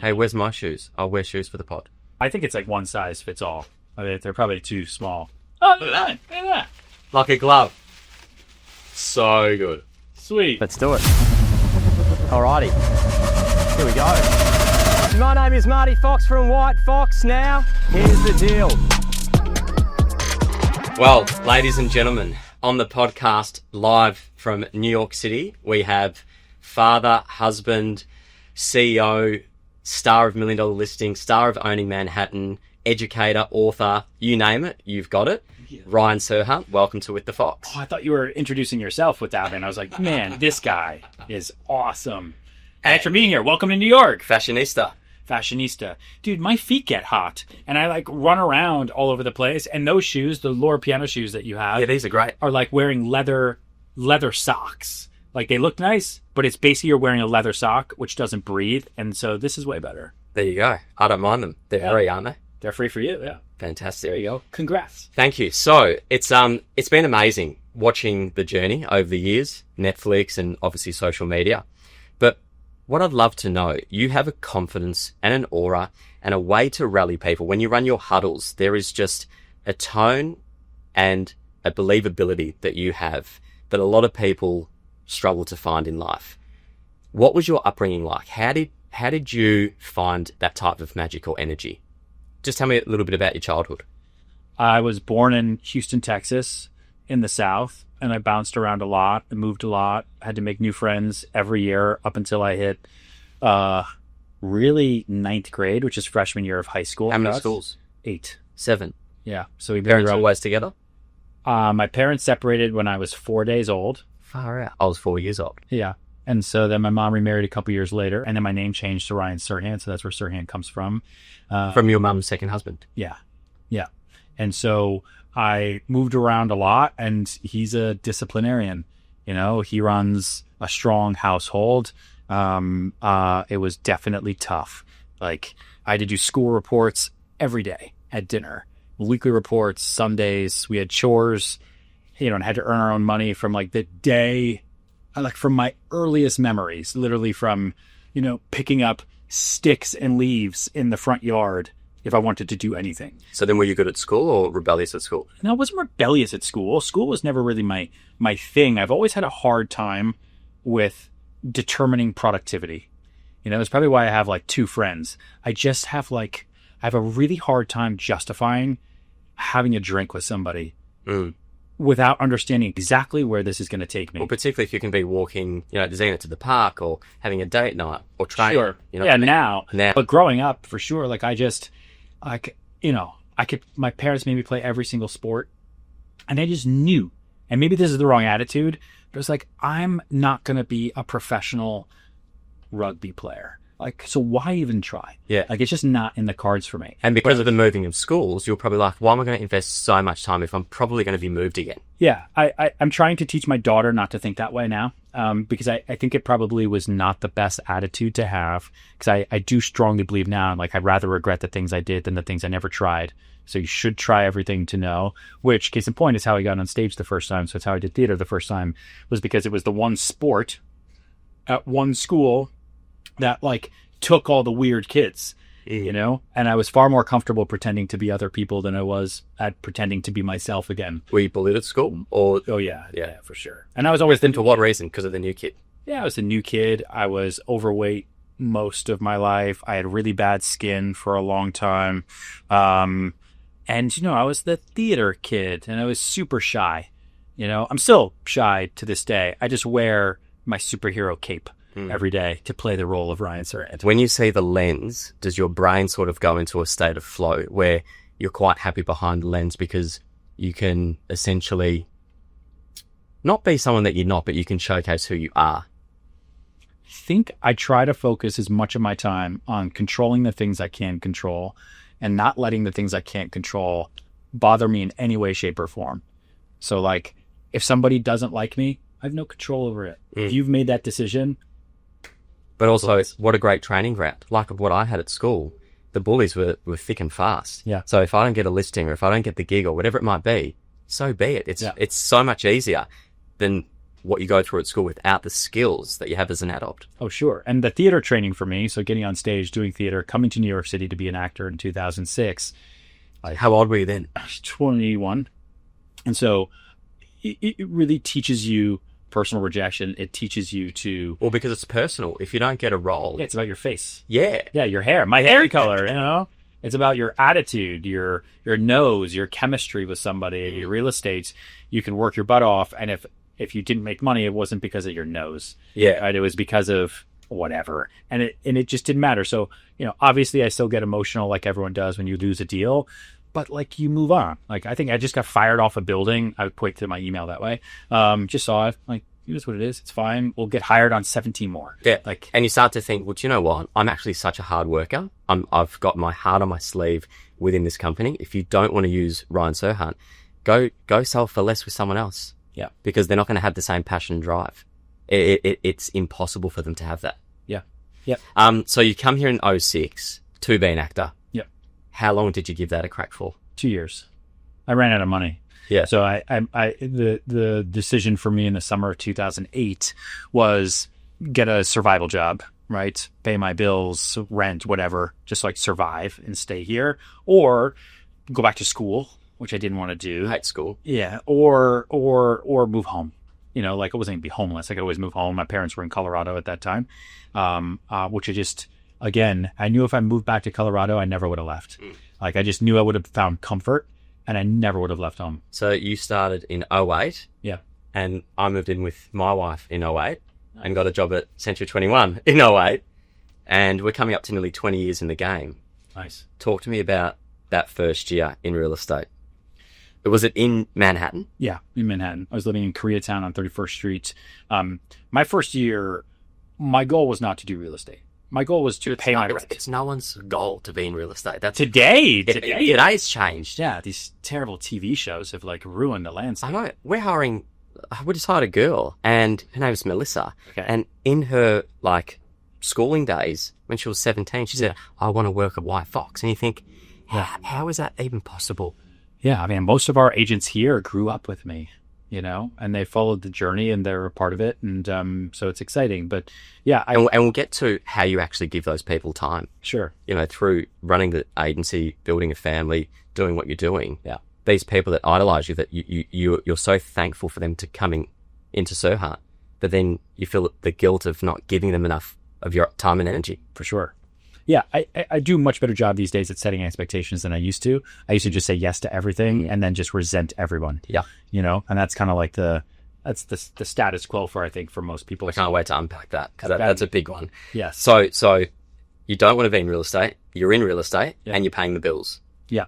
Hey, where's my shoes? I'll wear shoes for the pod. I think it's like one size fits all. I mean, they're probably too small. Oh, look at that. Look at that. Like a glove. So good. Sweet. Let's do it. Alrighty. Here we go. My name is Marty Fox from WHITEFOX. Now, here's the deal. Well, ladies and gentlemen, on the podcast live from New York City, we have father, husband, CEO, star of $1 Million Listing, star of Owning Manhattan, educator, author, you name it, you've got it. Yeah. Ryan Serhant, welcome to With the Fox. Oh, I thought you were introducing yourself with that, and I was like, man, this guy is awesome. Thanks for being here. Welcome to New York. Fashionista. Dude, my feet get hot, and I like run around all over the place, and those shoes, the Lure piano shoes that you have, yeah, these are great, are like wearing leather socks. Like, they look nice, but it's basically you're wearing a leather sock, which doesn't breathe, and so this is way better. There you go. I don't mind them. They're free, aren't they? They're free for you, yeah. Fantastic. There you go. Congrats. Thank you. So it's been amazing watching the journey over the years, Netflix and obviously social media. But what I'd love to know, you have a confidence and an aura and a way to rally people. When you run your huddles, there is just a tone and a believability that you have that a lot of people struggle to find in life. What was your upbringing like? How did you find that type of magical energy? Just tell me a little bit about your childhood. I was born in Houston, Texas, in the South, and I bounced around a lot and moved a lot. I had to make new friends every year up until I hit really ninth grade, which is freshman year of high school. How many schools? 8. 7. Yeah. So we parents always together? My parents separated when I was 4 days old. Far out. I was 4 years old. Yeah. And so then my mom remarried a couple years later, and then my name changed to Ryan Serhant, so that's where Serhant comes from. From your mom's second husband? Yeah. Yeah. And so I moved around a lot, and he's a disciplinarian. You know, he runs a strong household. It was definitely tough. Like, I had to do school reports every day at dinner, weekly reports, Sundays. We had chores, you know, and had to earn our own money from like the day, like from my earliest memories, literally from, you know, picking up sticks and leaves in the front yard if I wanted to do anything. So then were you good at school or rebellious at school? No, I wasn't rebellious at school. School was never really my thing. I've always had a hard time with determining productivity. You know, it's probably why I have like 2 friends. I have a really hard time justifying having a drink with somebody without understanding exactly where this is going to take me. Well, particularly if you can be walking, you know, to Xena to the park or having a date night or training. Sure. You know yeah, I mean? now. Now. But growing up, for sure, like my parents made me play every single sport, and I just knew, and maybe this is the wrong attitude, but it's like, I'm not going to be a professional rugby player. Like, so why even try? Yeah. Like, it's just not in the cards for me. And because of the moving of schools, you're probably like, why am I going to invest so much time if I'm probably going to be moved again? Yeah. I'm trying to teach my daughter not to think that way now, because I think it probably was not the best attitude to have, because I do strongly believe now, like, I'd rather regret the things I did than the things I never tried. So you should try everything to know, which, case in point, is how I got on stage the first time. So it's how I did theater the first time, was because it was the one sport at one school that like took all the weird kids, you know, and I was far more comfortable pretending to be other people than I was at pretending to be myself again. Were you bullied at school? Or oh yeah, for sure. And I was always for what reason? Because of the new kid? Yeah, I was a new kid. I was overweight most of my life. I had really bad skin for a long time, and you know, I was the theater kid, and I was super shy. You know, I'm still shy to this day. I just wear my superhero cape every day to play the role of Ryan Serhant. When you see the lens, does your brain sort of go into a state of flow where you're quite happy behind the lens because you can essentially not be someone that you're not, but you can showcase who you are? I think I try to focus as much of my time on controlling the things I can control and not letting the things I can't control bother me in any way, shape, or form. So like, if somebody doesn't like me, I have no control over it. If you've made that decision. But also, what a great training ground. Like what I had at school, the bullies were thick and fast. Yeah. So if I don't get a listing or if I don't get the gig or whatever it might be, so be it. It's so much easier than what you go through at school without the skills that you have as an adult. Oh, sure. And the theater training for me, so getting on stage, doing theater, coming to New York City to be an actor in 2006. How old were you then? I was 21. And so it really teaches you personal rejection. It teaches you to... Well, because it's personal. If you don't get a role... Yeah, it's about your face. Yeah. Yeah, your hair. My hair color, you know? It's about your attitude, your nose, your chemistry with somebody, your real estate. You can work your butt off. And if you didn't make money, it wasn't because of your nose. Yeah. Right? It was because of whatever. And it just didn't matter. So, you know, obviously I still get emotional like everyone does when you lose a deal. But like you move on. Like I think I just got fired off a building. I would point to my email that way. Just saw it. Like, here's what it is. It's fine. We'll get hired on 17 more. Yeah. Like, and you start to think, well, do you know what? I'm actually such a hard worker. I've got my heart on my sleeve within this company. If you don't want to use Ryan Serhant, go sell for less with someone else. Yeah. Because they're not going to have the same passion and drive. It's impossible for them to have that. Yeah. Yeah. So you come here in 2006 to be an actor. Yep. How long did you give that a crack for? 2 years. I ran out of money. Yeah. So the decision for me in the summer of 2008 was get a survival job, right? Pay my bills, rent, whatever, just like survive and stay here, or go back to school, which I didn't want to do. I hate school. Yeah. Or move home. You know, like I wasn't going to be homeless. I could always move home. My parents were in Colorado at that time, which I just, again, I knew if I moved back to Colorado, I never would have left. Like I just knew I would have found comfort. And I never would have left home. So you started in 2008. Yeah. And I moved in with my wife in 2008 and got a job at Century 21 in 2008. And we're coming up to nearly 20 years in the game. Nice. Talk to me about that first year in real estate. Was it in Manhattan? Yeah, in Manhattan. I was living in Koreatown on 31st Street. My first year, my goal was not to do real estate. My goal was to pay my rent. It's no one's goal to be in real estate. That's Today. Today's changed. Yeah, these terrible TV shows have like ruined the landscape. I know. We just hired a girl, and her name's Melissa. Okay. And in her like schooling days, when she was 17, she said, "I want to work at WHITEFOX." And you think, how is that even possible? Yeah, I mean, most of our agents here grew up with me, you know, and they followed the journey and they're a part of it. And so it's exciting. But yeah. And we'll get to how you actually give those people time. Sure. You know, through running the agency, building a family, doing what you're doing. Yeah. These people that idolize you, that you're so thankful for them to coming into Serhant, but then you feel the guilt of not giving them enough of your time and energy. For sure. Yeah, I do a much better job these days at setting expectations than I used to. I used to just say yes to everything and then just resent everyone. Yeah. You know, and that's kind of like the status quo for, I think, for most people. I can't wait to unpack that because that's a big one. Yes. So you don't want to be in real estate. You're in real estate and you're paying the bills. Yeah.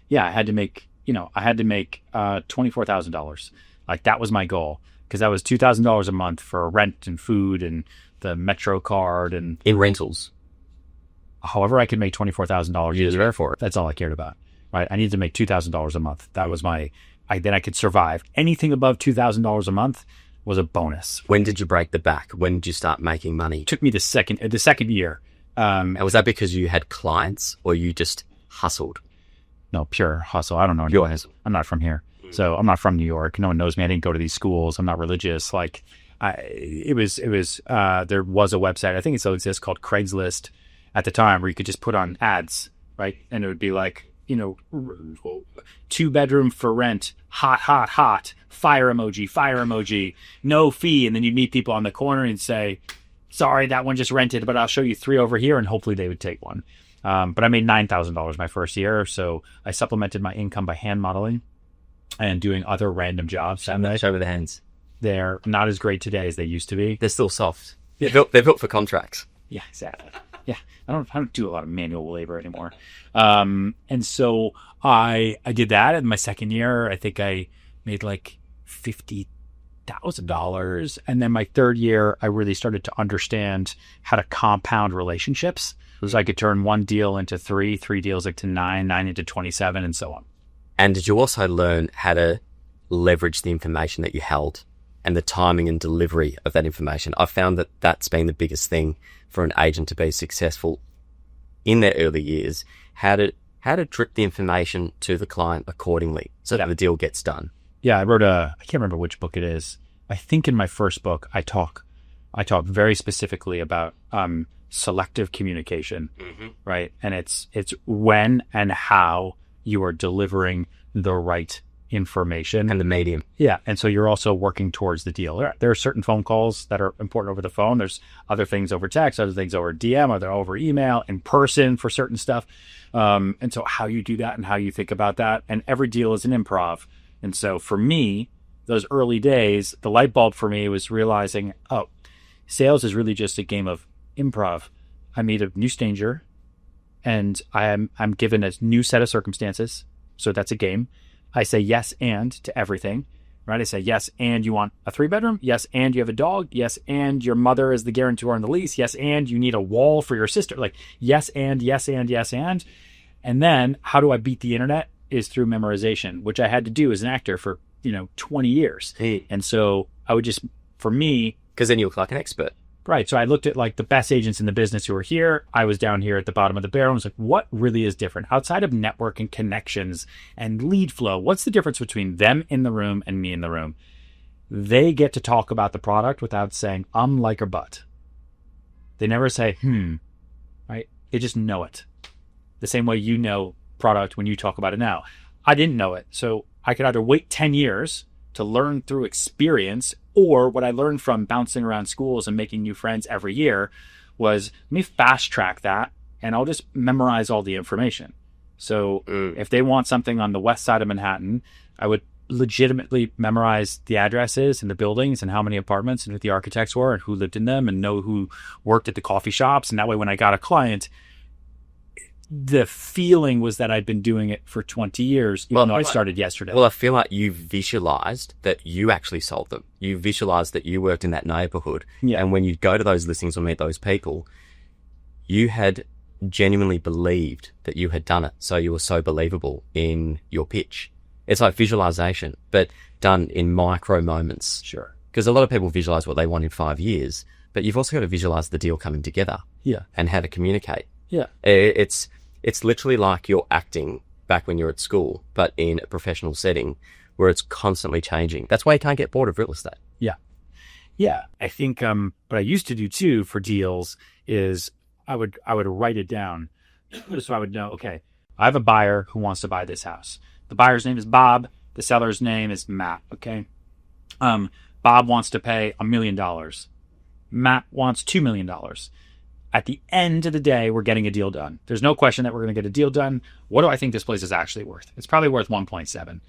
Yeah. I had to make $24,000. Like that was my goal because that was $2,000 a month for rent and food and the Metro card and in rentals. However I could make $24,000 You deserve for it. That's all I cared about, right? I needed to make $2,000 a month. That was then I could survive. Anything above $2,000 a month was a bonus. When did you break the back? When did you start making money? It took me the second year. And was that because you had clients or you just hustled? No, pure hustle. I don't know. Pure hustle. I'm not from here. So I'm not from New York. No one knows me. I didn't go to these schools. I'm not religious. Like there was a website, I think it still exists, called Craigslist at the time, where you could just put on ads, right? And it would be like, 2-bedroom for rent, hot, fire emoji, no fee. And then you'd meet people on the corner and say, sorry, that one just rented, but I'll show you 3 over here. And hopefully they would take one. But I made $9,000 my first year. So I supplemented my income by hand modeling and doing other random jobs. Show me the hands. They're not as great today as they used to be. They're still soft. They're built for contracts. Yeah, exactly. Yeah, I don't do a lot of manual labor anymore. And so I did that. In my second year, I think I made like $50,000. And then my third year, I really started to understand how to compound relationships. So I could turn 1 deal into 3 deals into 9 into 27, and so on. And did you also learn how to leverage the information that you held and the timing and delivery of that information? I found that that's been the biggest thing for an agent to be successful in their early years, how to drip the information to the client accordingly so that the deal gets done. Yeah, I wrote I can't remember which book it is. I think in my first book, I talk very specifically about selective communication, right? And it's when and how you are delivering the right information And the medium. Yeah. And so you're also working towards the deal. There are certain phone calls that are important over the phone. There's other things over text, other things over DM, other over email, in person for certain stuff. And so how you do that and how you think about that. And every deal is an improv. And so for me, those early days, the light bulb for me was realizing, oh, sales is really just a game of improv. I meet a new stranger and I'm given a new set of circumstances. So that's a game. I say yes and to everything, right? I say yes and you want a 3-bedroom. Yes and you have a dog. Yes and your mother is the guarantor on the lease. Yes and you need a wall for your sister. Like yes and, yes and, yes and. And then how do I beat the internet is through memorization, which I had to do as an actor for 20 years. Hey. And so I would just, for me, Because then you look like an expert. right. So I looked at like the best agents in the business who were here. I was down here at the bottom of the barrel and was like, what really is different outside of network and connections and lead flow? What's the difference between them in the room and me in the room? They get to talk about the product without saying, like, or but. They never say, right? They just know it. The same way you know product when you talk about it now. I didn't know it. So I could either wait 10 years to learn through experience, or what I learned from bouncing around schools and making new friends every year was, let me fast track that and I'll just memorize all the information. So if they want something on the west side of Manhattan, I would legitimately memorize the addresses and the buildings and how many apartments and who the architects were and who lived in them and know who worked at the coffee shops. And that way, when I got a client, the feeling was that I'd been doing it for 20 years, even though I started yesterday. Well, I feel like you visualized that you actually sold them. You visualized that you worked in that neighborhood. Yeah. And when you go to those listings or meet those people, you had genuinely believed that you had done it. So you were so believable in your pitch. It's like visualization, but done in micro moments. Sure. Because a lot of people visualize what they want in 5 years, but you've also got to visualize the deal coming together. Yeah. And how to communicate. Yeah. It's literally like you're acting back when you're at school, but in a professional setting where it's constantly changing. That's why you can't get bored of real estate. Yeah. Yeah. I think what I used to do too for deals is I would write it down so I would know, okay, I have a buyer who wants to buy this house. The buyer's name is Bob. The seller's name is Matt. Okay. Bob wants to pay $1 million. Matt wants $2 million. At the end of the day, we're getting a deal done. There's no question that we're going to get a deal done. What do I think this place is actually worth? It's probably worth 1.7.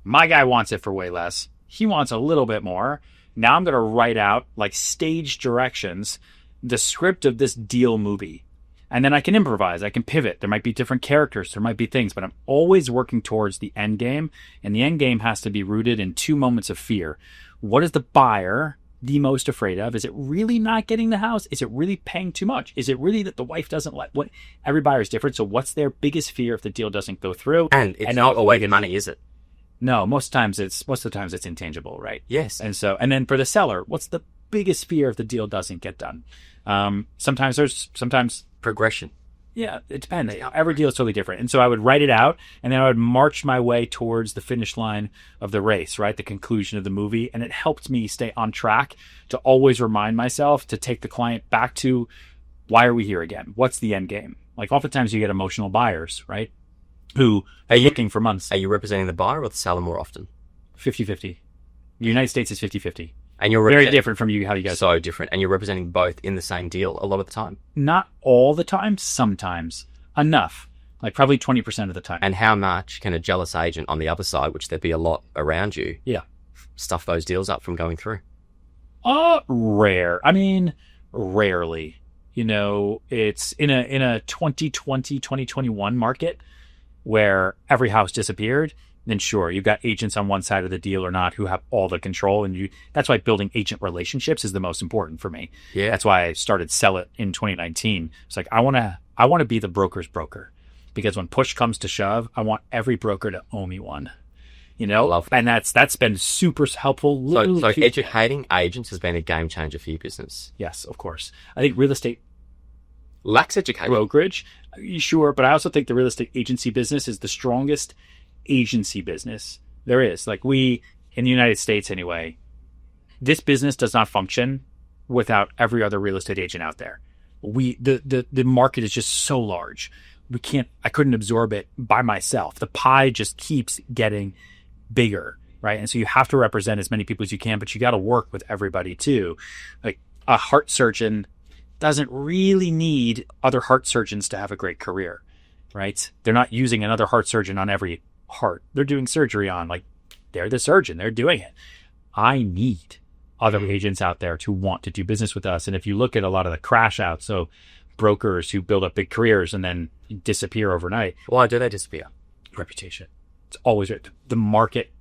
My guy wants it for way less. He wants a little bit more. Now I'm going to write out like stage directions, the script of this deal movie. And then I can improvise. I can pivot. There might be different characters. There might be things, but I'm always working towards the end game. And the end game has to be rooted in 2 moments of fear. What is the buyer the most afraid of? Is it really not getting the house? Is it really paying too much? Is it really that the wife doesn't like what? Every buyer is different. So what's their biggest fear if the deal doesn't go through? And it's not always money, is it? No, most of the times it's intangible, right? Yes. And then for the seller, what's the biggest fear if the deal doesn't get done? Sometimes Progression. yeah, it depends. Every deal is totally different. And so I would write it out and then I would march my way towards the finish line of the race, right? The conclusion of the movie. And it helped me stay on track to always remind myself to take the client back to, why are we here again? What's the end game? Like oftentimes you get emotional buyers, right? Who are looking for months. Are you representing the buyer or the seller more often? 50-50. The United States is 50-50. And you're Very different from how you guys. So different. And you're representing both in the same deal a lot of the time. Not all the time, sometimes. Enough. Like probably 20% of the time. And how much can a jealous agent on the other side, which there'd be a lot around you, yeah, stuff those deals up from going through? Rare. I mean, rarely. It's in a 2020, 2021 market where every house disappeared. Then sure, you've got agents on one side of the deal or not who have all the control. And that's why building agent relationships is the most important for me. Yeah. That's why I started Sell It in 2019. It's like, I want to be the broker's broker, because when push comes to shove, I want every broker to owe me one, Love that. and that's been super helpful. So educating agents has been a game changer for your business. Yes, of course. I think real estate Lacks education. brokerage, sure. But I also think the real estate agency business is the strongest agency business there is. Like we, in the United States anyway, this business does not function without every other real estate agent out there. The market is just so large. I couldn't absorb it by myself. The pie just keeps getting bigger, right? And so you have to represent as many people as you can, but you got to work with everybody too. Like a heart surgeon doesn't really need other heart surgeons to have a great career, right? They're not using another heart surgeon on every heart they're doing surgery on. Like, they're the surgeon, they're doing it. I need other agents out there to want to do business with us. And if you look at a lot of the crash outs, so brokers who build up big careers and then disappear overnight. Why do they disappear? Reputation. It's always the market.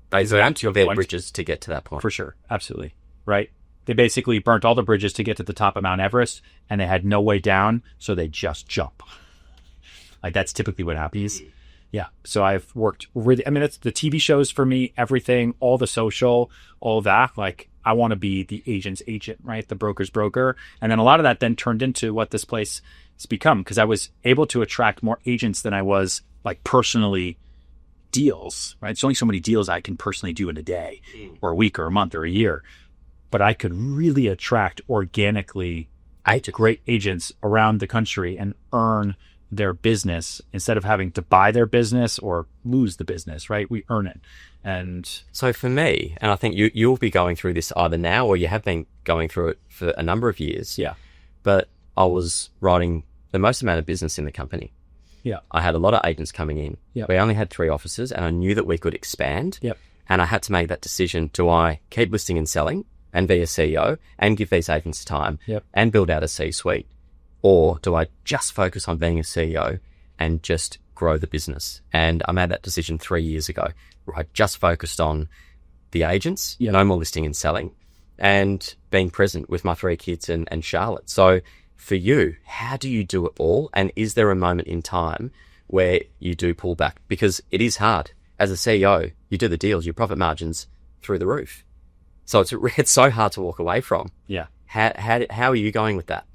They burnt their bridges to get to that point. For sure. Absolutely. Right? They basically burnt all the bridges to get to the top of Mount Everest, and they had no way down, so they just jump. Like, that's typically what happens. Yeah. So I've worked really, it's the TV shows for me, everything, all the social, all that. Like, I want to be the agent's agent, right? The broker's broker. And then a lot of that then turned into what this place has become, because I was able to attract more agents than I was like personally deals, right? It's only so many deals I can personally do in a day or a week or a month or a year. But I could really attract organically great agents around the country and earn their business instead of having to buy their business or lose the business, right? We earn it. And so for me, and I think you'll be going through this either now or you have been going through it for a number of years. Yeah. But I was writing the most amount of business in the company. Yeah. I had a lot of agents coming in. Yep. We only had 3 offices and I knew that we could expand. Yep. And I had to make that decision. Do I keep listing and selling and be a CEO and give these agents time and build out a C-suite? Or do I just focus on being a CEO and just grow the business? And I made that decision 3 years ago, where I just focused on the agents, no more listing and selling, and being present with my 3 kids and Charlotte. So for you, how do you do it all? And is there a moment in time where you do pull back? Because it is hard. As a CEO, you do the deals, your profit margins through the roof. So it's so hard to walk away from. Yeah. How are you going with that?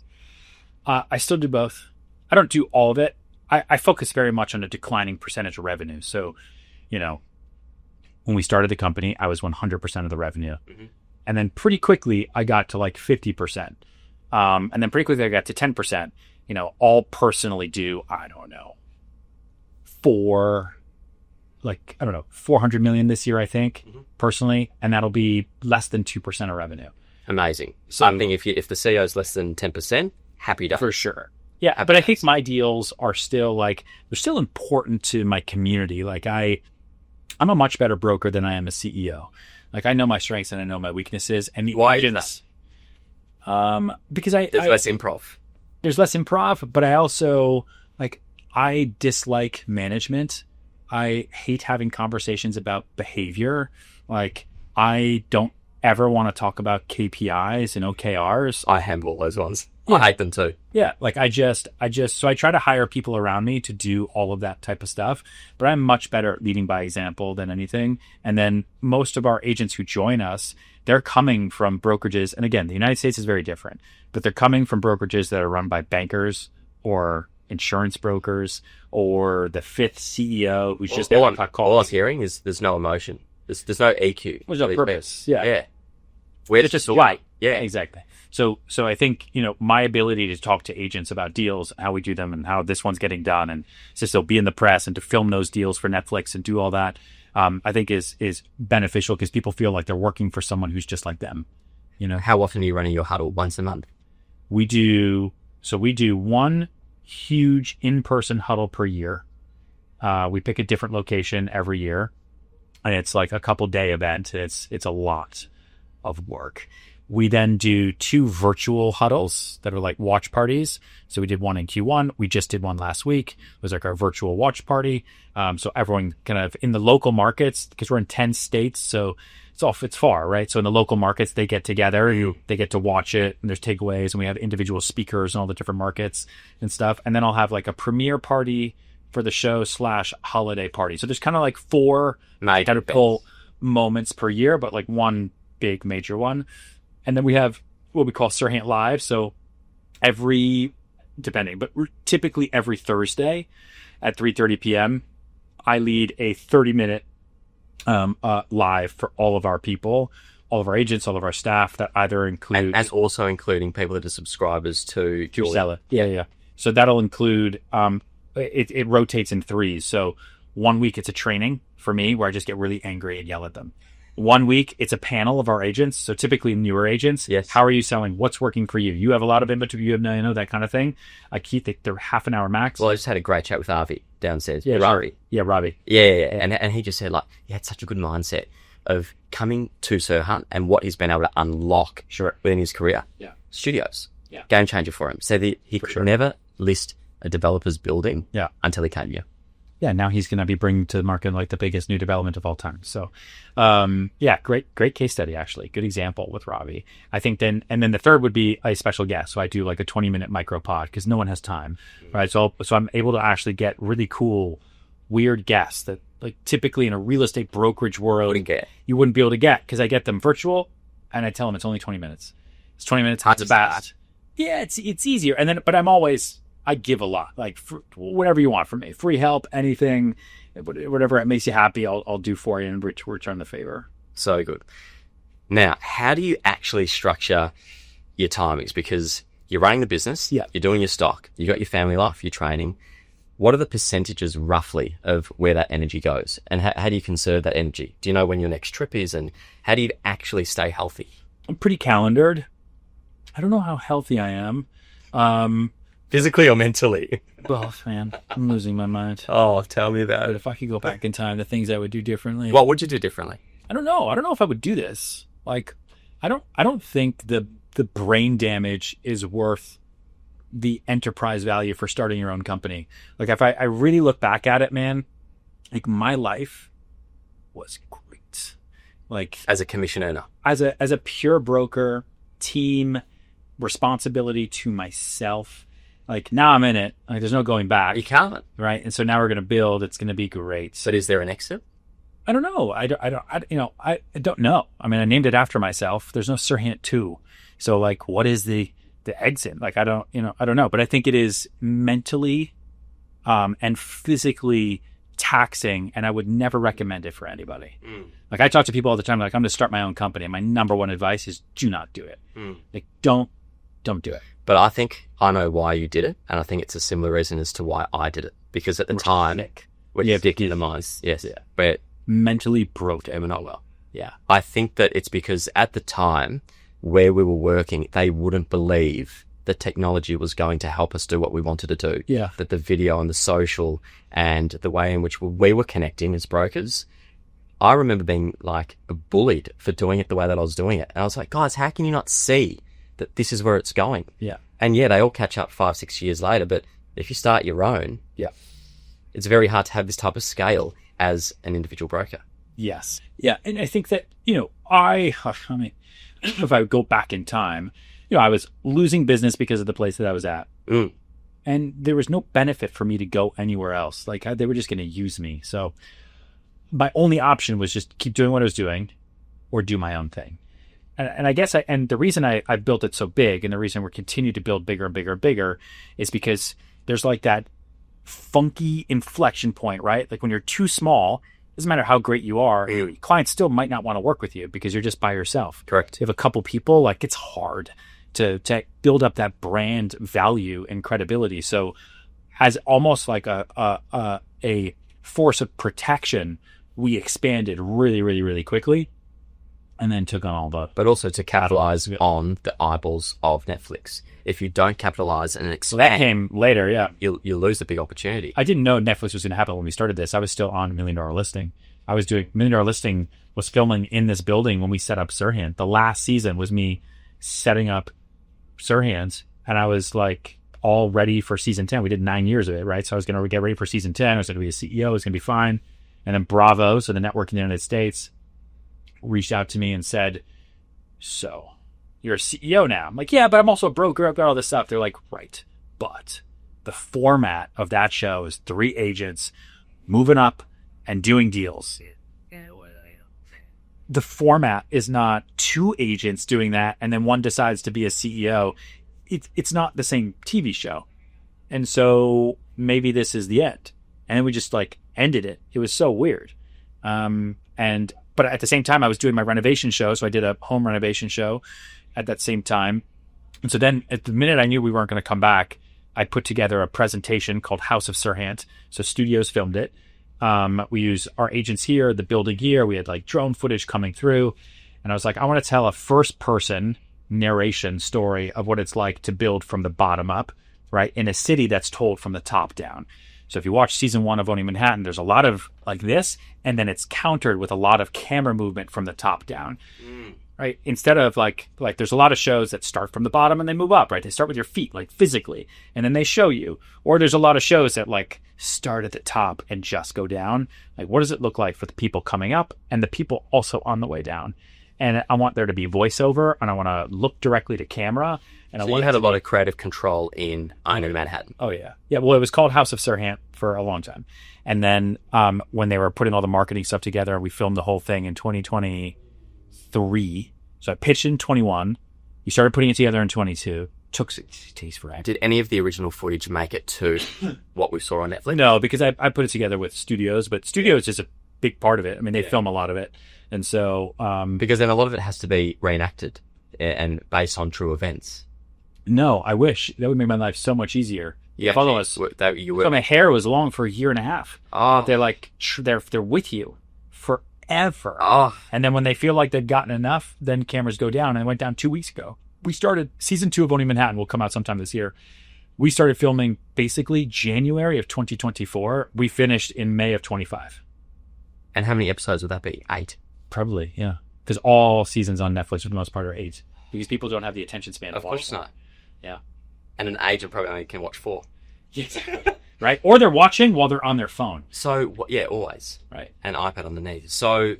I still do both. I don't do all of it. I focus very much on a declining percentage of revenue. So, when we started the company, I was 100% of the revenue. Mm-hmm. And then pretty quickly, I got to like 50%. And then pretty quickly, I got to 10%. I'll personally do, I don't know, 400 million this year, I think, personally. And that'll be less than 2% of revenue. Amazing. So I think if the CEO is less than 10%, happy to. For sure. Yeah. But I think my deals are still they're still important to my community. Like I'm a much better broker than I am a CEO. Like, I know my strengths and I know my weaknesses. And why is that? Because there's less improv. There's less improv, but I also I dislike management. I hate having conversations about behavior. Like, I don't ever want to talk about KPIs and OKRs. I handle those ones. Yeah. I hate them too. Yeah. Like, so I try to hire people around me to do all of that type of stuff, but I'm much better at leading by example than anything. And then most of our agents who join us, they're coming from brokerages. And again, the United States is very different, but they're coming from brokerages that are run by bankers or insurance brokers or the 5th CEO who's just all I was hearing is there's no emotion. There's no EQ. There's no purpose. Yeah. Yeah. We're just right. Yeah, exactly. So I think, my ability to talk to agents about deals, how we do them and how this one's getting done, and just they'll be in the press and to film those deals for Netflix and do all that, I think is beneficial because people feel like they're working for someone who's just like them. How often are you running your huddle? Once a month? We do one huge in-person huddle per year. We pick a different location every year, and it's like a couple day event. It's a lot of work. We then do 2 virtual huddles that are like watch parties. So we did one in Q1. We just did one last week. It was like our virtual watch party. So everyone kind of in the local markets, because we're in 10 states, so it's far, right? So in the local markets, they get together, they get to watch it, and there's takeaways, and we have individual speakers in all the different markets and stuff. And then I'll have like a premiere party for the show / holiday party. So there's kind of like 4 pull moments per year, but like one big major one. And then we have what we call Serhant Live. So typically every Thursday at 3:30 p.m., I lead a 30-minute live for all of our people all of our agents, all of our staff that either include... And that's also including people that are subscribers to Seller. Yeah. So that'll include... It rotates in threes. So 1 week it's a training for me where I just get really angry and yell at them. 1 week it's a panel of our agents. So typically newer agents. Yes. How are you selling? What's working for you? You have a lot of inventory. You have that kind of thing. I keep they're half an hour max. Well, I just had a great chat with Avi downstairs. Yeah, Robbie. Yeah, Robbie. Yeah. And he just said, like, he had such a good mindset of coming to Serhant and what he's been able to unlock within his career. Yeah. Studios. Yeah. Game changer for him. So he could never list a developer's building until he came here. Yeah, now he's going to be bringing to the market like the biggest new development of all time. So, great case study, actually. Good example with Robbie. I think then the third would be a special guest. So I do like a 20-minute micro pod because no one has time, right? So I'm able to actually get really cool, weird guests that like typically in a real estate brokerage world you wouldn't be able to get because I get them virtual and I tell them it's only 20 minutes. It's 20 minutes. It's bad. Yeah, it's easier. And then, but I give a lot, like whatever you want from me, free help, anything, whatever it makes you happy, I'll do for you and return the favor. So good. Now, how do you actually structure your timings? Because you're running the business, you're doing your stock, you got your family life, your training. What are the percentages roughly of where that energy goes? And how do you conserve that energy? Do you know when your next trip is? And how do you actually stay healthy? I'm pretty calendared. I don't know how healthy I am. Physically or mentally? Both, man. I'm losing my mind. Oh, tell me about But it. if I could go back in time, the things I would do differently. What would you do differently? I don't know. I don't know if I would do this. Like, I don't think the brain damage is worth the enterprise value for starting your own company. Like, if I really look back at it, man, like my life was great. Like As a commission earner. as a pure broker, team, responsibility to myself. Like now I'm in it. Like there's no going back. You can't. Right. And so now we're going to build. It's going to be great. But is there an exit? I don't know. I don't know. I mean, I named it after myself. There's no Serhant 2. So like, what is the exit? Like, I don't know. But I think it is mentally, and physically taxing. And I would never recommend it for anybody. Like I talk to people all the time, like I'm going to start my own company. And my number one advice is do not do it. Like don't do it. But I think I know why you did it. And I think it's a similar reason as to why I did it. Because at the time, we're sick in the minds. Yes. Yeah. But mentally broke. We're not well. Yeah. I think that it's because at the time where we were working, they wouldn't believe that technology was going to help us do what we wanted to do. Yeah. That the video and the social and the way in which we were connecting as brokers, I remember being like bullied for doing it the way that I was doing it. And I was like, guys, how can you not see that this is where it's going? Yeah. And yeah, they all catch up 5-6 years later. But if you start your own, it's very hard to have this type of scale as an individual broker. Yes. Yeah. And I think that, I mean, if I would go back in time, I was losing business because of the place that I was at. And there was no benefit for me to go anywhere else. Like they were just going to use me. So my only option was just keep doing what I was doing or do my own thing. And I guess the reason I built it so big and the reason we're continuing to build bigger and bigger and bigger is because there's like that funky inflection point, right? Like when you're too small, doesn't matter how great you are, clients still might not want to work with you because you're just by yourself. Correct. You have a couple people, like it's hard to build up that brand value and credibility. So as almost like a force of protection, we expanded really, really, really quickly and then took on all the... But also to capitalize on the eyeballs of Netflix. If you don't capitalize and expand... That came later, yeah. You'll lose the big opportunity. I didn't know Netflix was going to happen when we started this. I was still on $1 Million Listing. I was doing $1 Million Listing, was filming in this building when we set up Serhant. The last season was me setting up Serhant, and I was like all ready for season 10. We did 9 years of it, right? So I was going to get ready for season 10. I was going to be a CEO. It was going to be fine. And then Bravo, so the network in the United States, reached out to me and said, so you're a CEO now. I'm like, yeah, but I'm also a broker. I've got all this stuff. They're like, right. But the format of that show is 3 agents moving up and doing deals. The format is not 2 agents doing that and then one decides to be a CEO. It's not the same TV show. And so maybe this is the end. And then we just like ended it. It was so weird. And but at the same time, I was doing my renovation show. So I did a home renovation show at that same time. And so then at the minute I knew we weren't going to come back, I put together a presentation called House of Serhant. So studios filmed it. We use our agents here, the building here. We had like drone footage coming through. And I was like, I want to tell a first person narration story of what it's like to build from the bottom up, right? In a city that's told from the top down. So if you watch season 1 of Owning Manhattan, there's a lot of like this, and then it's countered with a lot of camera movement from the top down. Right? Instead of like there's a lot of shows that start from the bottom and they move up, right? They start with your feet, like physically, and then they show you. Or there's a lot of shows that like start at the top and just go down. Like, what does it look like for the people coming up and the people also on the way down? And I want there to be voiceover, and I want to look directly to camera. And So I want you had a lot of creative control in Owning Manhattan. Oh, yeah. Yeah, well, it was called House of Serhant for a long time. And then when they were putting all the marketing stuff together, we filmed the whole thing in 2023. So I pitched in 21. You started putting it together in 22. Took 6 days for it. Did any of the original footage make it to what we saw on Netflix? No, because I put it together with studios, but studios is a big part of it. I mean, they film a lot of it. And so... because then a lot of it has to be reenacted and based on true events. No, I wish. That would make my life so much easier. Yeah, Follow us. So my hair was long for a year and a half. Oh, They're like, they're with you forever. oh, And then when they feel like they've gotten enough, then cameras go down. And it went down 2 weeks ago. We started season 2 of Owning Manhattan will come out sometime this year. We started filming basically January of 2024. We finished in May of 25. and how many episodes would that be? 8. Probably, yeah. Because all seasons on Netflix for the most part are 8. Because people don't have the attention span. Of course not. Yeah. And an agent probably only can watch 4. Yes. Right? Or they're watching while they're on their phone. So, yeah, always. Right. An iPad underneath. So,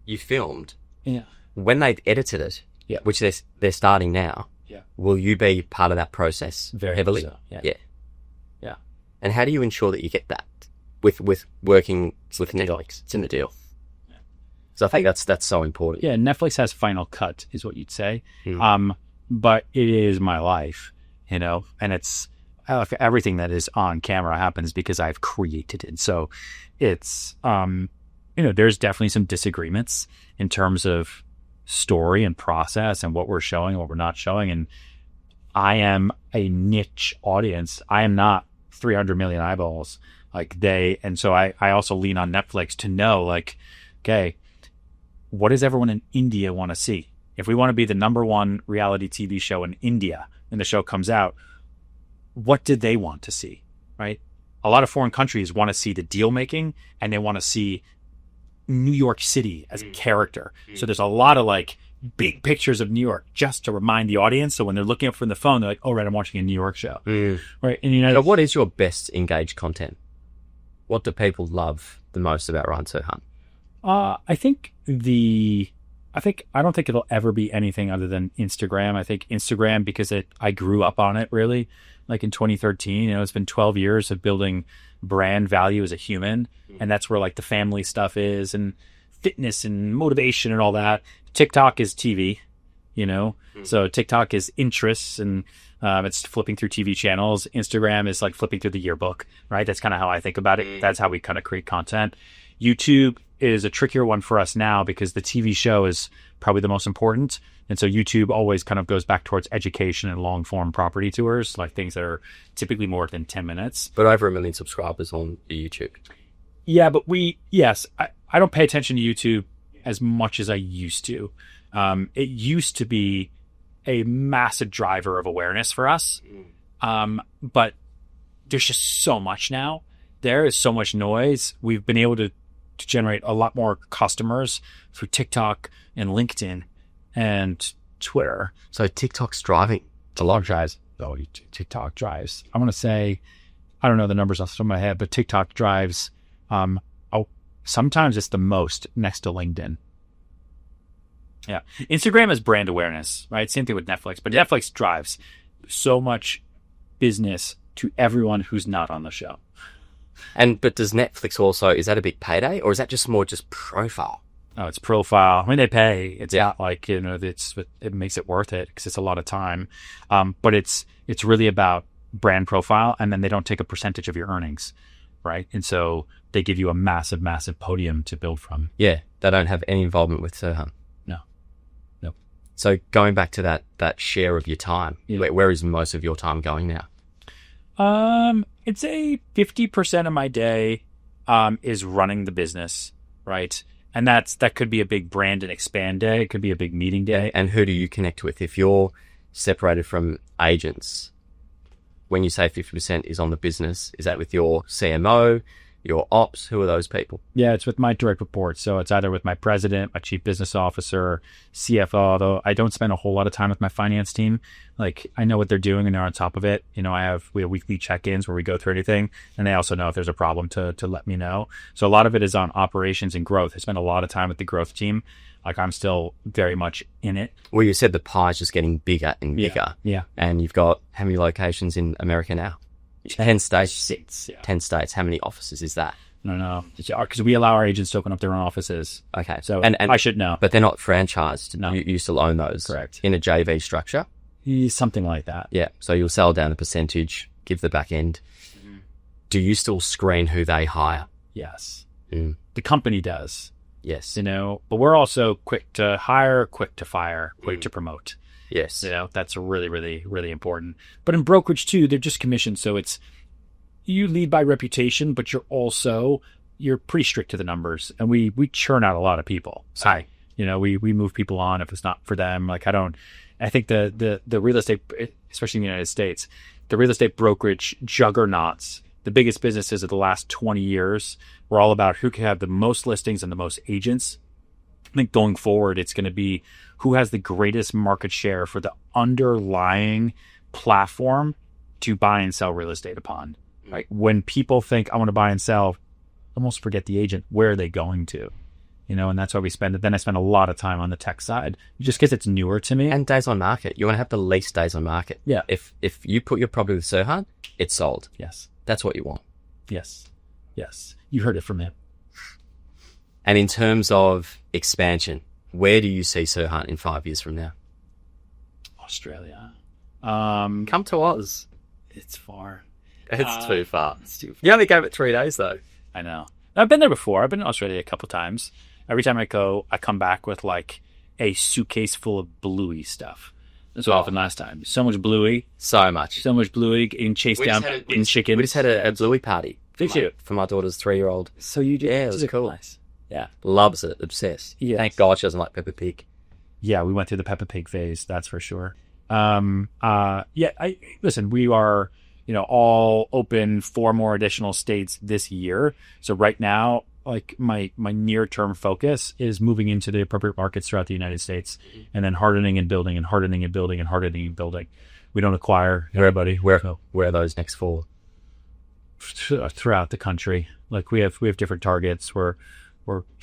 you filmed. Yeah. When they've edited it, Yeah. which they're starting now, Yeah. will you be part of that process Very heavily? so, yeah. Yeah. And how do you ensure that you get that with working with Netflix? It's in the deal. Yeah. So I think that's so important. Yeah, Netflix has Final Cut, is what you'd say. Hmm. But it is my life, and it's everything that is on camera happens because I've created it. So it's, there's definitely some disagreements in terms of story and process and what we're showing, what we're not showing. And I am a niche audience. I am not 300 million eyeballs like they. And so I also lean on Netflix to know, like, okay, what does everyone in India want to see? If we want to be the number 1 reality TV show in India and the show comes out, what did they want to see, right? A lot of foreign countries want to see the deal making, and they want to see New York City as a character. So there's a lot of like big pictures of New York just to remind the audience. So when they're looking up from the phone, they're like, oh, right, I'm watching a New York show. Right. And So what is your best engaged content? What do people love the most about Ryan Serhant? I don't think it'll ever be anything other than Instagram. I think Instagram, because I grew up on it really, like in 2013, it's been 12 years of building brand value as a human. And that's where like the family stuff is, and fitness and motivation and all that. TikTok is TV, so TikTok is interests, and it's flipping through TV channels. Instagram is like flipping through the yearbook, right? That's kind of how I think about it. That's how we kind of create content. YouTube is a trickier one for us now because the TV show is probably the most important. And so YouTube always kind of goes back towards education and long form property tours, like things that are typically more than 10 minutes. But over 1 million subscribers on YouTube. Yeah, but I don't pay attention to YouTube as much as I used to. It used to be a massive driver of awareness for us. But there's just so much now. There is so much noise. We've been able to generate a lot more customers through TikTok and LinkedIn and Twitter. So TikTok's driving. It's a lot of drives. Oh, TikTok drives. I'm going to say, I don't know the numbers off the top of my head, but TikTok drives, sometimes it's the most next to LinkedIn. Yeah. Instagram is brand awareness, right? Same thing with Netflix, but Netflix drives so much business to everyone who's not on the show. But does Netflix also, is that a big payday, or is that just more just profile? Oh, it's profile. I mean, they pay. It's like, it makes it worth it because it's a lot of time. But it's really about brand profile, and then they don't take a percentage of your earnings, right? And so they give you a massive, massive podium to build from. Yeah. They don't have any involvement with Serhant. No. So going back to that share of your time, where is most of your time going now? I'd say 50% of my day is running the business, right? And that could be a big brand and expand day. It could be a big meeting day. And who do you connect with? If you're separated from agents, when you say 50% is on the business, is that with your CMO, your ops? Who are those people? Yeah, it's with my direct reports. So it's either with my president, my chief business officer, CFO, although I don't spend a whole lot of time with my finance team. Like, I know what they're doing and they're on top of it. We have weekly check-ins where we go through anything, and they also know if there's a problem to let me know. So a lot of it is on operations and growth. I spend a lot of time with the growth team. Like, I'm still very much in it. Well, you said the pie's just getting bigger and bigger. Yeah. And you've got how many locations in America now? 10 states. 6. Yeah. 10 states. How many offices is that? No. Because we allow our agents to open up their own offices. Okay. So and I should know. But they're not franchised. No. You still own those. Correct. In a JV structure? Something like that. Yeah. So you'll sell down a percentage, give the back end. Mm-hmm. Do you still screen who they hire? Yes. Mm. The company does. Yes. But we're also quick to hire, quick to fire, quick to promote. Yes. That's really, really, really important. But in brokerage too, they're just commissioned. So it's, you lead by reputation, but you're pretty strict to the numbers. And we churn out a lot of people. So, we move people on if it's not for them. Like, I think the real estate, especially in the United States, the real estate brokerage juggernauts, the biggest businesses of the last 20 years, were all about who can have the most listings and the most agents. I think going forward, it's going to be who has the greatest market share for the underlying platform to buy and sell real estate upon. Like, when people think, I want to buy and sell, almost forget the agent. Where are they going to? And that's why we spend it. Then I spend a lot of time on the tech side, just because it's newer to me. And days on market. You want to have the least days on market. Yeah. If you put your property with Serhant, it's sold. Yes. That's what you want. Yes. You heard it from him. And in terms of expansion, where do you see Serhant in 5 years from now? Australia. Come to Oz. It's far. It's too far. You only gave it 3 days, though. I know. I've been there before. I've been in Australia a couple times. Every time I go, I come back with like a suitcase full of bluey stuff. That's what happened last time. So much bluey. So much Bluey getting chased down in chickens. We just had a bluey party. Did you? For my daughter's 3-year-old. So you did? Yeah, it was cool. Nice. Yeah. Loves it. Obsessed. Yes. Thank God she doesn't like Peppa Pig. Yeah, we went through the Peppa Pig phase. That's for sure. Listen, we are, all open 4 more additional states this year. So right now, like my near-term focus is moving into the appropriate markets throughout the United States, and then hardening and building and hardening and building and hardening and building. We don't acquire everybody. Where are those next 4? Throughout the country. Like, we have different targets. We're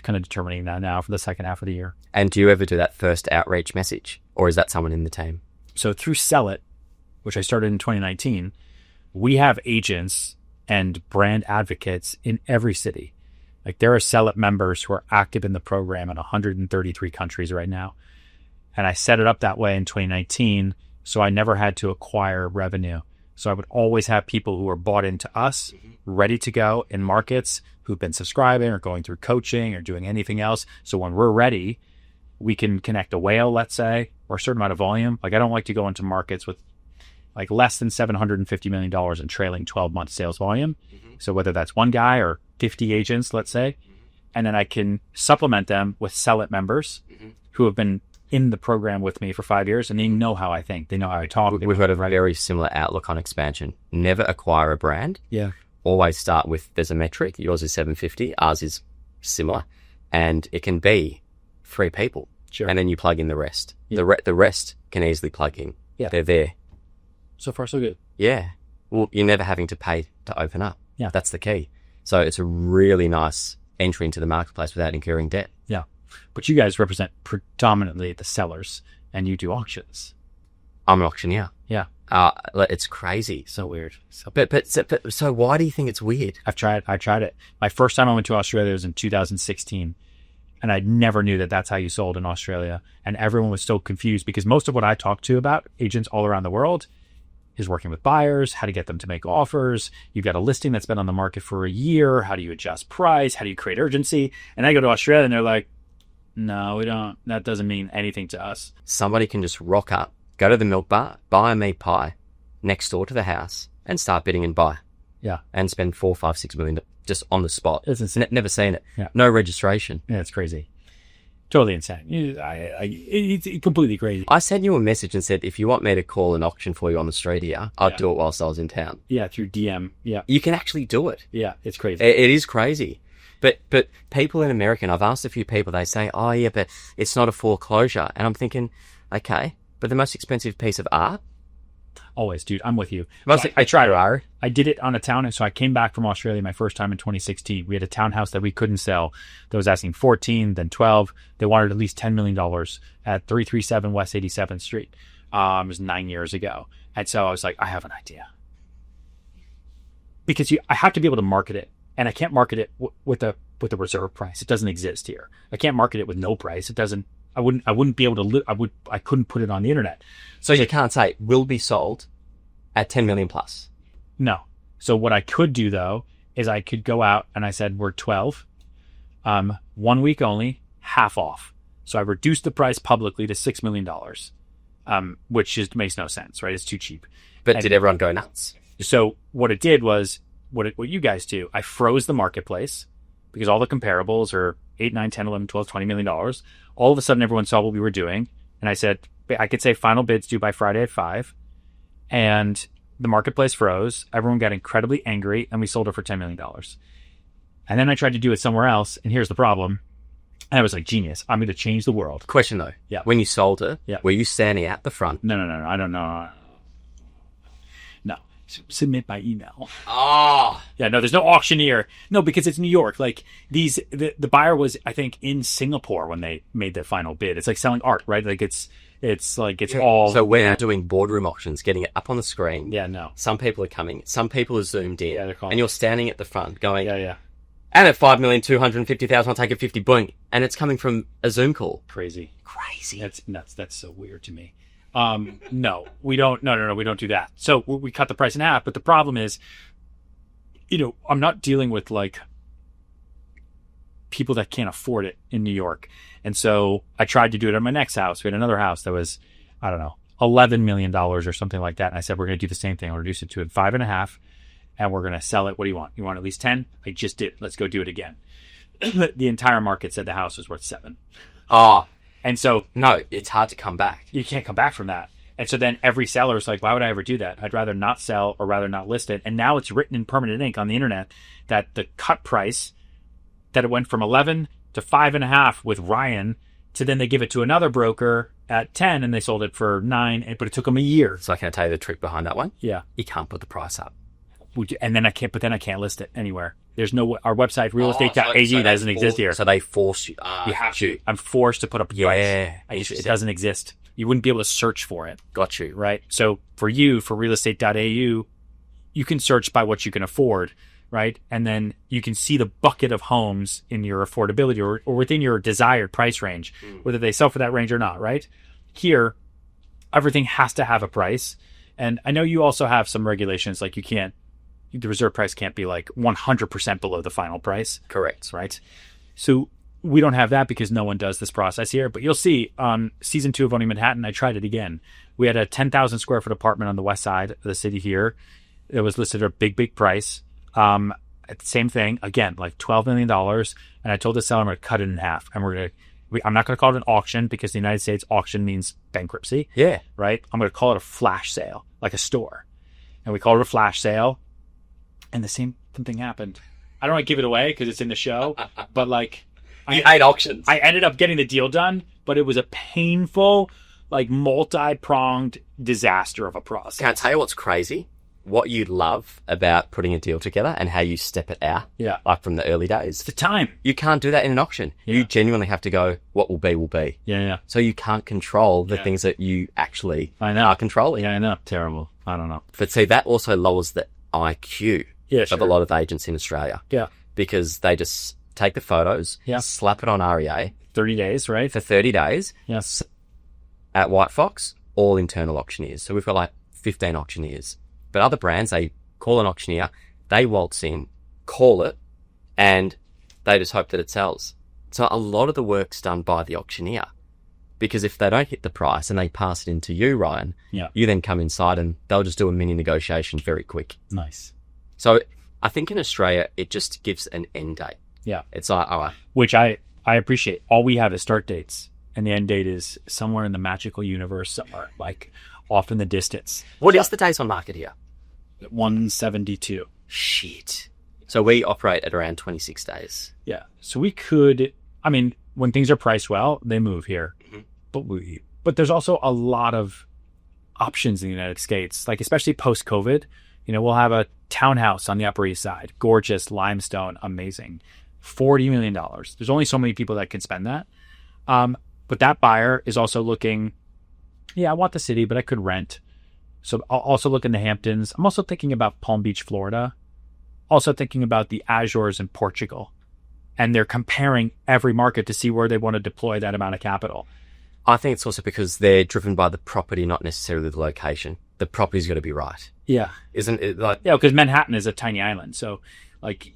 kind of determining that now for the second half of the year. And do you ever do that first outreach message, or is that someone in the team? So through Sell It, which I started in 2019, we have agents and brand advocates in every city. Like, there are Sell It members who are active in the program in 133 countries right now. And I set it up that way in 2019, so I never had to acquire revenue. So I would always have people who are bought into us, ready to go in markets, who've been subscribing or going through coaching or doing anything else. So when we're ready, we can connect a whale, let's say, or a certain amount of volume. Like, I don't like to go into markets with like less than $750 million in trailing 12-month sales volume. So whether that's one guy or 50 agents, let's say, and then I can supplement them with Sell It members who have been in the program with me for 5 years, and they know how I think. They know how I talk. We've got a very similar outlook on expansion. Never acquire a brand. Yeah. Always start with, there's a metric. Yours is 750. Ours is similar. And it can be 3 people. Sure. And then you plug in the rest. Yeah. The rest can easily plug in. Yeah. They're there. So far, so good. Yeah. Well, you're never having to pay to open up. Yeah. That's the key. So it's a really nice entry into the marketplace without incurring debt. Yeah. But you guys represent predominantly the sellers, and you do auctions. I'm an auctioneer. Yeah. It's crazy. So weird. So why do you think it's weird? I tried it. My first time I went to Australia was in 2016. And I never knew that that's how you sold in Australia. And everyone was so confused because most of what I talked to about agents all around the world is working with buyers, how to get them to make offers. You've got a listing that's been on the market for a year. How do you adjust price? How do you create urgency? And I go to Australia and they're like, No, we don't. That doesn't mean anything to us. Somebody can just rock up, go to the milk bar, buy a meat pie next door to the house, and start bidding and buy. Yeah. And spend 4, 5, 6 million just on the spot. It's insane. Never seen it. Yeah. No registration. Yeah, it's crazy. Totally insane. It's completely crazy. I sent you a message and said, if you want me to call an auction for you on the street here, I'd do it whilst I was in town. Yeah, through DM. Yeah. You can actually do it. Yeah, it's crazy. It is crazy. But people in America, and I've asked a few people, they say, oh yeah, but it's not a foreclosure. And I'm thinking, okay, but the most expensive piece of art? Always, dude. I'm with you. I tried it. I did it on a town. So I came back from Australia my first time in 2016. We had a townhouse that we couldn't sell that was asking 14, then 12. They wanted at least $10 million at 337 West 87th Street. It was 9 years ago. And so I was like, I have an idea. Because I have to be able to market it. And I can't market it with a reserve price. It doesn't exist here. I can't market it with no price. It doesn't. I wouldn't be able to. I couldn't put it on the internet. So you can't say will be sold at 10 million plus. No. So what I could do though is I could go out and I said we're 12, 1 week only, half off. So I reduced the price publicly to $6 million, which just makes no sense, right? It's too cheap. But did everyone go nuts? So what it did was what you guys do. I froze the marketplace because all the comparables are 8, 9, 10, 11, 12, $20 million. All of a sudden everyone saw what we were doing. And I said, I could say final bids due by Friday at 5. And the marketplace froze. Everyone got incredibly angry and we sold it for $10 million. And then I tried to do it somewhere else. And here's the problem. And I was like, genius. I'm going to change the world. Question though. Yeah. When you sold it, yeah. Were you standing at the front? No. I don't know. No. Submit by email. Oh. Yeah, no, there's no auctioneer. No, because it's New York. Like the buyer was, I think, in Singapore when they made the final bid. It's like selling art, right? Like it's all. So we're doing boardroom auctions, getting it up on the screen. Yeah, no. Some people are coming. Some people are zoomed in. Yeah, they're calling. And you're standing at the front going, yeah. And at 5,250,000, I'll take a 50, boing. And it's coming from a Zoom call. Crazy. That's nuts. That's so weird to me. No, we don't. No, we don't do that. So we cut the price in half. But the problem is, I'm not dealing with like people that can't afford it in New York. And so I tried to do it on my next house. We had another house that was, I don't know, $11 million or something like that. And I said, we're going to do the same thing. I'll reduce it to 5.5 and we're going to sell it. What do you want? You want at least 10? I just did. Let's go do it again. The entire market said the house was worth 7. Oh, and so no, it's hard to come back. You can't come back from that. And so then every seller is like, why would I ever do that? I'd rather not sell or rather not list it. And now it's written in permanent ink on the internet that the cut price, that it went from 11 to 5.5 with Ryan to then they give it to another broker at 10 and they sold it for 9, but it took them a year. So I can tell you the trick behind that one. Yeah. You can't put the price up. And then I can't list it anywhere. There's no, our website, realestate.ag, doesn't exist here. So they force you. You have to. I'm forced to put up a price. It doesn't exist. You wouldn't be able to search for it. Got you. Right? So for realestate.au, you can search by what you can afford, right? And then you can see the bucket of homes in your affordability or within your desired price range, whether they sell for that range or not, right? Here, everything has to have a price. And I know you also have some regulations, like the reserve price can't be like 100% below the final price. Correct. Right? So we don't have that because no one does this process here. But you'll see on season 2 of Owning Manhattan, I tried it again. We had a 10,000 square foot apartment on the west side of the city here. It was listed at a big price. Same thing, again, like $12 million. And I told the seller I'm going to cut it in half. And I'm not going to call it an auction because the United States auction means bankruptcy. Yeah. Right? I'm going to call it a flash sale, like a store. And we called it a flash sale. And the same thing happened. I don't want to give it away because it's in the show, but like... You hate auctions. I ended up getting the deal done, but it was a painful, like multi-pronged disaster of a process. Can I tell you what's crazy? What you love about putting a deal together and how you step it out. Yeah. Like from the early days. It's the time. You can't do that in an auction. Yeah. You genuinely have to go, what will be, will be. Yeah. So you can't control the things that you actually are controlling. Yeah, I know. Terrible. I don't know. But see, that also lowers the IQ of a lot of agents in Australia. Yeah. Because they just take the photos, slap it on REA. 30 days, right? For 30 days. Yes. At WHITEFOX, all internal auctioneers. So we've got like 15 auctioneers. But other brands, they call an auctioneer, they waltz in, call it, and they just hope that it sells. So a lot of the work's done by the auctioneer, because if they don't hit the price and they pass it into you, Ryan, you then come inside and they'll just do a mini negotiation very quick. Nice. So I think in Australia, it just gives an end date. Yeah. It's like, all right. Which I appreciate. All we have is start dates, and the end date is somewhere in the magical universe, somewhere like off in the distance. What is the days on market here? 172. Shit. So we operate at around 26 days. Yeah. So we could, I mean, when things are priced well, they move here. Mm-hmm. But there's also a lot of options in the United States, like especially post-COVID. You know, we'll have a townhouse on the Upper East Side, gorgeous, limestone, amazing, $40 million. There's only so many people that can spend that. But that buyer is also looking, I want the city, but I could rent. So I'll also look in the Hamptons. I'm also thinking about Palm Beach, Florida. Also thinking about the Azores in Portugal. And they're comparing every market to see where they want to deploy that amount of capital. I think it's also because they're driven by the property, not necessarily the location. The property's got to be right. Yeah. Isn't it like... Yeah, because Manhattan is a tiny island. So, like,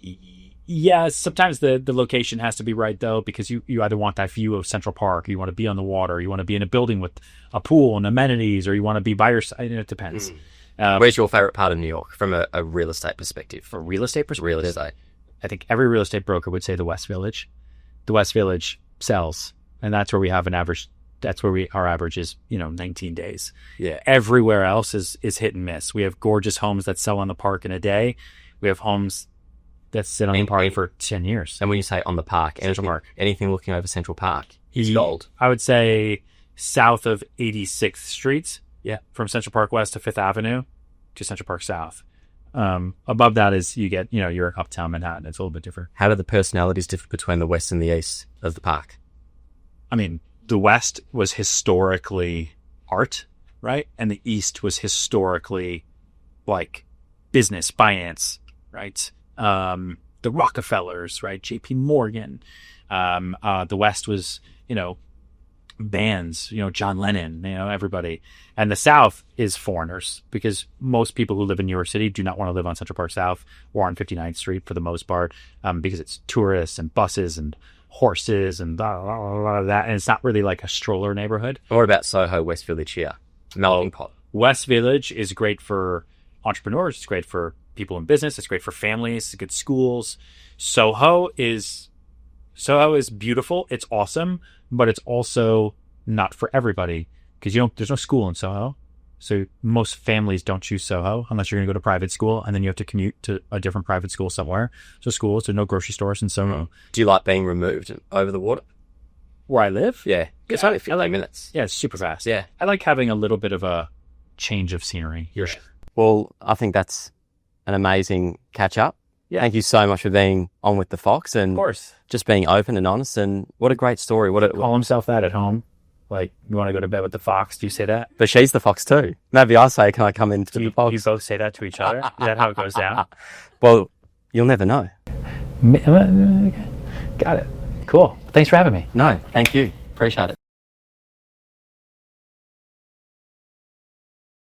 yeah, sometimes the location has to be right, though, because you either want that view of Central Park, or you want to be on the water, or you want to be in a building with a pool and amenities, or you want to be by your side. It depends. Where's your favorite part of New York from a real estate perspective? For real estate perspective? Real estate. I think every real estate broker would say the West Village. The West Village sells, and that's where we have an average. That's where our average is, 19 days. Yeah. Everywhere else is hit and miss. We have gorgeous homes that sell on the park in a day. We have homes that sit on the park for 10 years. And when you say on the park, anything looking over Central Park is gold. I would say south of 86th Street. Yeah. From Central Park West to 5th Avenue to Central Park South. Above that is you get, you're uptown Manhattan. It's a little bit different. How do the personalities differ between the west and the east of the park? I mean, the West was historically art, right? And the East was historically like business, finance, right? The Rockefellers, right? JP Morgan. The West was, bands, John Lennon, everybody. And the South is foreigners, because most people who live in New York City do not want to live on Central Park South or on 59th Street for the most part, because it's tourists and buses and horses and blah, blah, blah, blah, that. And it's not really like a stroller neighborhood. What about Soho, West Village here? Melting pot. West Village is great for entrepreneurs. It's great for people in business. It's great for families. It's good schools. Soho is beautiful. It's awesome, but it's also not for everybody, because there's no school in Soho. So most families don't choose Soho unless you're going to go to private school, and then you have to commute to a different private school somewhere. So schools, there's no grocery stores in Soho. Do you like being removed over the water? Where I live? Yeah. It's only 15 minutes. Yeah, it's super fast. Yeah. I like having a little bit of a change of scenery. Yeah. Well, I think that's an amazing catch up. Yeah. Thank you so much for being on with the Fox, and of course, just being open and honest. And what a great story. Call himself that at home. Like, you want to go to bed with the Fox? Do you say that? But she's the Fox too. Maybe I say, can I come into the Fox? You both say that to each other? Is that how it goes down? Well, you'll never know. Got it. Cool. Thanks for having me. No, thank you. Appreciate it.